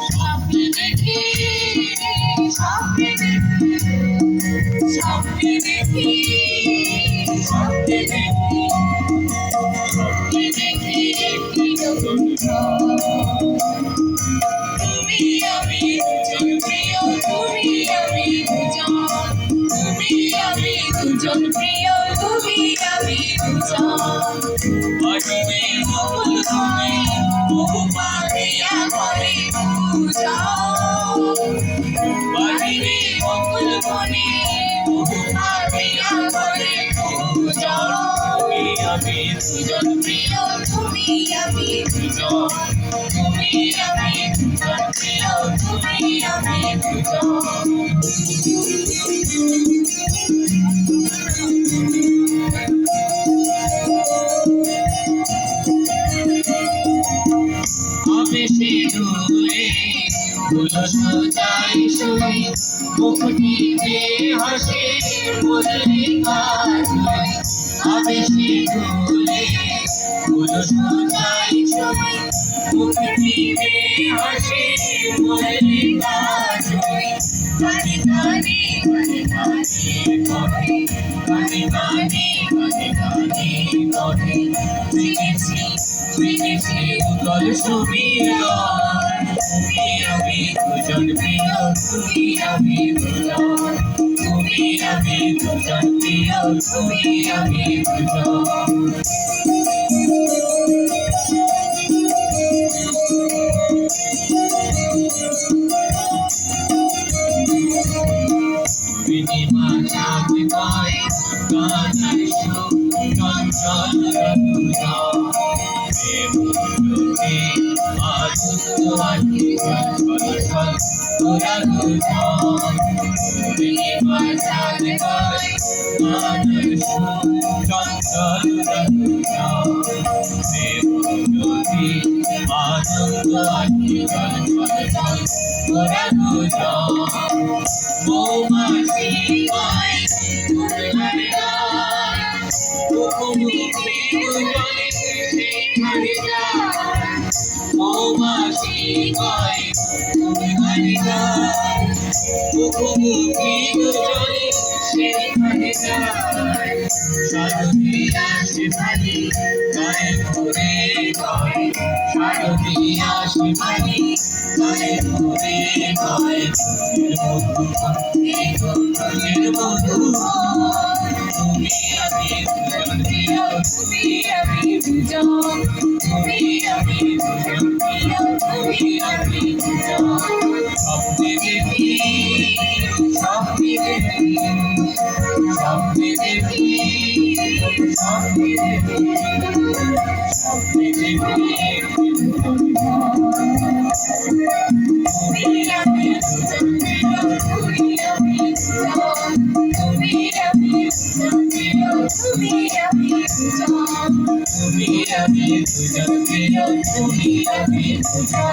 স্বপ্নে দেখি স্বপ্নে দেখি স্বপ্নে দেখি স্বপ্নে দেখি স্বপ্নে দেখি একটি নতুন তুমি আমি দুজন প্রিয় তুমি আমি দুজন তুমি আমি দুজন প্রিয় তুমি আমি দুজন বাহিরে মঙ্গল করে বহু পাখিয়া করে পূজা বাহিরে মঙ্গল করে বহু পাখিয়া করে পূজা তুমি আমি দুজন প্রিয় তুমি আমি দুজন তুমি আমি দুজন প্রিয় তুমি আমি দুজন আবেশে ডুবে ফুল সাজাই শুই মুখটিতে হাসি বদলে কাজই আবেশে ডুবে ফুল সাজাই শুই মুখটিতে হাসি বদলে কাজই গানে গানে গানে গানে করে গানে গানে গানে গানে করে জেগেছি জেগেছি উতল সুবিধার তুমি আমি দুজন প্রিয় তুমি আমি দুজন তুমি আমি দুজন প্রিয় তুমি আমি দুজন বিনিমা চাঁদ গায়ে গানের সুর চঞ্চল রতুরা মুহূর্তে আজ তোমাকে চঞ্চল তোরা দুজন বিনিমা চাঁদ গায়ে গানের সুর চঞ্চল রতুরা মুহূর্তে আনন্দ আজকে চঞ্চল তোরা দুজন মৌমাছি গায় ফুলগানে গায় মুখোমুখি দুজনে সেখানে যায় মৌমাছি গায় ফুলগানে গায় মুখোমুখি দুজনে সেখানে যায় শারদী আসে ভালি গায়ে ঘুরে গায় শারদী আসে ভালি গায়ে ঘুরে গায় তুমি আমি দুজন প্রিয় তুমি আমি দুজন তুমি আমি দুজন প্রিয় তুমি আমি দুজন স্বপ্নে দেখি স্বপ্নে দেখি স্বপ্নে দেখি স্বপ্নে দেখি স্বপ্নে দেখি তুমি আমি দুজন প্রিয় তুমি আমি দুজন তুমি আমি দুজন প্রিয় তুমি আমি দুজন তুমি আমি দুজন প্রিয় তুমি আমি দুজন